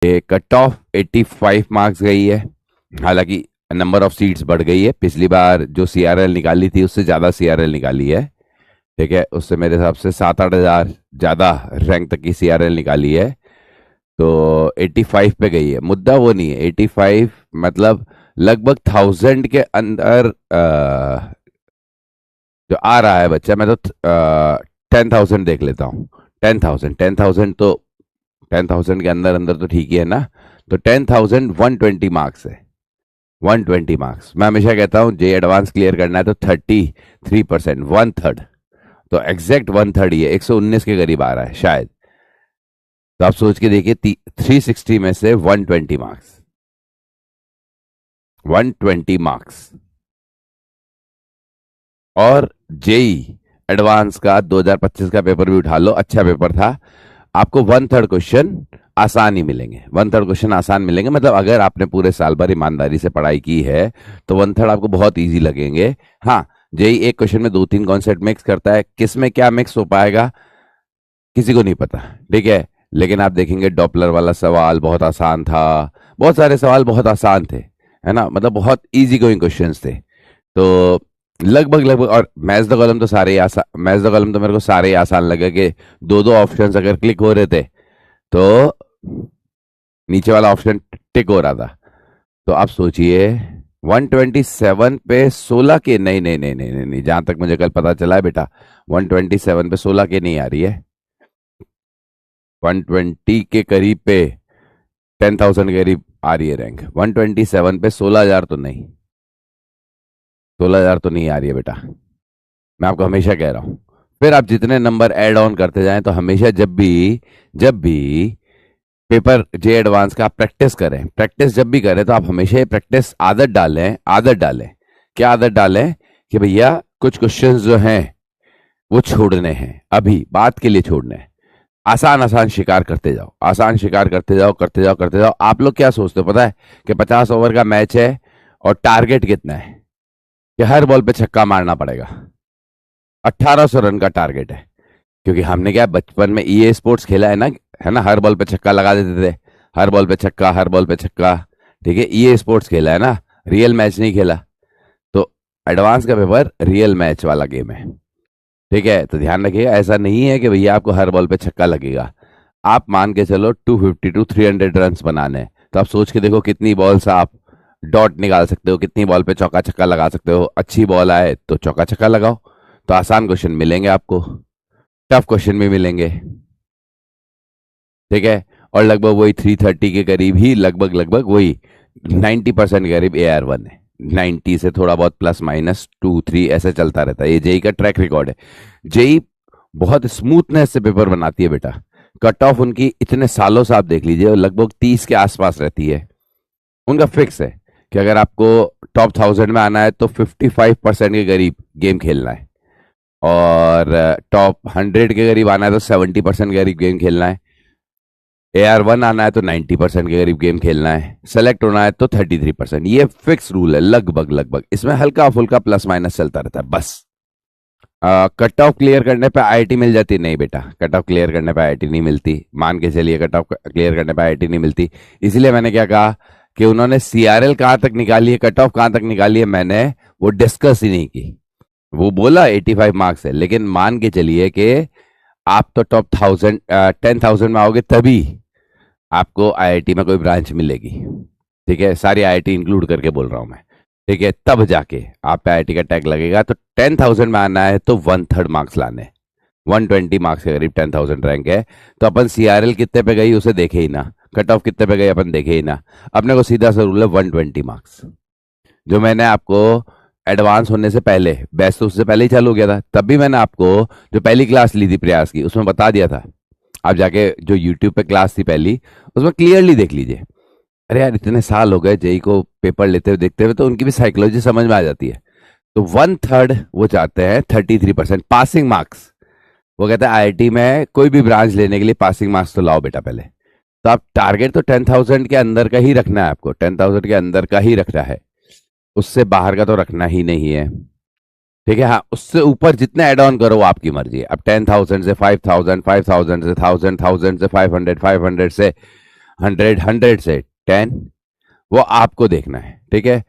ये cut off 85 marks गई है। हालांकि नंबर ऑफ सीट्स बढ़ गई है, पिछली बार जो सीआरएल निकाली थी उससे ज़्यादा सीआरएल निकाली है। ठीक है, उससे मेरे हिसाब से 7-8 हज़ार ज़्यादा रैंक तक की सीआरएल निकाली है। तो 85 पे गई है, मुद्दा वो नहीं है। 85 मतलब लगभग 1000 के अंदर जो आ रहा है बच्चा। मैं तो 10,000 देख लेता हूँ। 10,000 तो 10,000 के अंदर अंदर तो ठीक ही है ना। तो 10,000 120 मार्क्स है। 120 मार्क्स मैं हमेशा कहता हूँ जे एडवांस क्लियर करना है तो 33%, 1/3, तो एग्जैक्ट 1/3 ही है। 119 के करीब आ रहा है शायद। तो आप सोच के देखिए 360 में से 120 मार्क्स, 120 मार्क्स। और जेई एडवांस का 2025 का पेपर भी उठा लो, अच्छा पेपर था। आपको 1/3 क्वेश्चन आसान ही मिलेंगे। 1/3 क्वेश्चन आसान मिलेंगे, मतलब अगर आपने पूरे साल भर ईमानदारी से पढ़ाई की है तो 1/3 आपको बहुत इजी लगेंगे। हाँ, जेई एक क्वेश्चन में 2-3 कॉन्सेप्ट मिक्स करता है, किस में क्या मिक्स हो पाएगा किसी को नहीं पता। ठीक है, लेकिन आप देखेंगे डॉपलर वाला सवाल बहुत आसान था, बहुत सारे सवाल बहुत आसान थे, है ना, मतलब बहुत इजी गोइंग क्वेश्चंस थे। तो लगभग लगभग, और मैच द कॉलम तो सारे ही आसान, मैच द कॉलम तो मेरे को सारे ही आसान लगे कि दो दो ऑप्शंस अगर क्लिक हो रहे थे तो नीचे वाला ऑप्शन टिक हो रहा था। तो आप सोचिए 127 पे 16 के, नहीं नहीं नहीं नहीं नहीं, नहीं। जहां तक मुझे कल पता चला है बेटा, 127 पे 16 के नहीं आ रही है। 120 के करीब पे 10,000 के करीब आ रही है रैंक। 127 पे 16,000 तो नहीं, 16,000 तो नहीं आ रही है बेटा, मैं आपको हमेशा कह रहा हूं। फिर आप जितने नंबर ऐड ऑन करते जाएं तो हमेशा जब भी पेपर जे एडवांस का आप प्रैक्टिस करें, प्रैक्टिस जब भी करें तो आप हमेशा ये प्रैक्टिस आदत डालें। क्या आदत डालें कि भैया कुछ क्वेश्चंस जो हैं वो छोड़ने हैं, अभी बात के लिए छोड़ने हैं। आसान आसान शिकार करते जाओ, आसान शिकार करते जाओ, करते जाओ, करते जाओ। आप लोग क्या सोचते हो पता है कि 50 ओवर का मैच है और टारगेट कितना है कि हर बॉल पे छक्का मारना पड़ेगा। 1800 रन का टारगेट है, क्योंकि हमने क्या बचपन में ईए स्पोर्ट्स खेला है ना, है ना, हर बॉल पे छक्का लगा देते थे, हर बॉल पे छक्का, हर बॉल पे छक्का। ठीक है, ईए स्पोर्ट्स खेला है ना, रियल मैच नहीं खेला। तो एडवांस का पेपर रियल मैच वाला गेम है। ठीक है, तो ध्यान रखिएगा, ऐसा नहीं है कि भैया आपको हर बॉल पे छक्का लगेगा। आप मान के चलो 250 टू 300 रन बनाने हैं, तो आप सोच के देखो कितनी बॉल से आप डॉट निकाल सकते हो, कितनी बॉल पे चौका छक्का लगा सकते हो। अच्छी बॉल आए तो चौका छक्का लगाओ, तो आसान क्वेश्चन मिलेंगे आपको, टफ क्वेश्चन भी मिलेंगे। ठीक है, और लगभग वही 330 के करीब ही, लगभग लगभग वही 90% के करीब AR1 है। 90 से थोड़ा बहुत प्लस माइनस 2-3 ऐसे चलता रहता है, ये जेई का ट्रैक रिकॉर्ड है। जेई बहुत स्मूथनेस से पेपर बनाती है बेटा। कट ऑफ उनकी इतने सालों से आप देख लीजिए लगभग 30 के आसपास रहती है। उनका फिक्स है कि अगर आपको टॉप 1000 में आना है तो 55% के करीब गेम खेलना है, और टॉप 100 के करीब आना है तो 70% के करीब गेम खेलना है। AR1 आना है तो 90% के करीब गेम खेलना है। सेलेक्ट होना है तो 33%। ये फिक्स रूल है लगभग लगभग, इसमें हल्का फुल्का प्लस माइनस चलता रहता है बस। कट ऑफ क्लियर करने पे आईआईटी मिल जाती नहीं बेटा, कट ऑफ क्लियर करने पे आईआईटी नहीं मिलती, मान के चलिए कट ऑफ क्लियर करने पे आईआईटी नहीं मिलती। इसलिए मैंने क्या कहा कि उन्होंने सीआरएल कहाँ तक निकाली है, कट ऑफ कहाँ तक निकाली है, मैंने वो डिस्कस ही नहीं की। वो बोला 85 मार्क्स है, लेकिन मान के चलिए कि आप तो टॉप 10,000 में आओगे तभी आपको आईआईटी में कोई ब्रांच मिलेगी। ठीक है, सारी आईआईटी इंक्लूड करके बोल रहा हूं मैं। ठीक है, तब जाके आप पे आईआईटी का टैग लगेगा। तो 10,000 में आना है तो 1/3 मार्क्स लाने, 120 मार्क्स के करीब 10,000 रैंक है। तो अपन सीआरएल कितने पे गई उसे देखे ही ना, कट ऑफ कितने पे गई अपन देखे ही ना। अपने को सीधा सा रूल है 120 मार्क्स, जो मैंने आपको एडवांस होने से पहले, बैच तो उससे पहले ही चालू हो गया था, तब भी मैंने आपको जो पहली क्लास ली थी प्रयास की उसमें बता दिया था। आप जाके जो यूट्यूब पे क्लास थी पहली, उसमें क्लियरली देख लीजिए। अरे यार, इतने साल हो गए जेई को पेपर लेते हुए देखते हुए, तो उनकी भी साइकोलॉजी समझ में आ जाती है। तो 1/3 वो चाहते हैं, 33% पासिंग मार्क्स। वो कहते हैं आईआईटी में कोई भी ब्रांच लेने के लिए पासिंग मार्क्स तो लाओ बेटा पहले। तो आप टारगेट तो 10,000 के अंदर का ही रखना है, आपको 10,000 के अंदर का ही रखना है, उससे बाहर का तो रखना ही नहीं है। ठीक है, हाँ, उससे ऊपर जितना एड ऑन करो वो आपकी मर्जी है। अब 10,000 से 5,000, 5,000 से 1,000, 1,000 से 500, 500 से 100 100 से 10, वो आपको देखना है, ठीक है।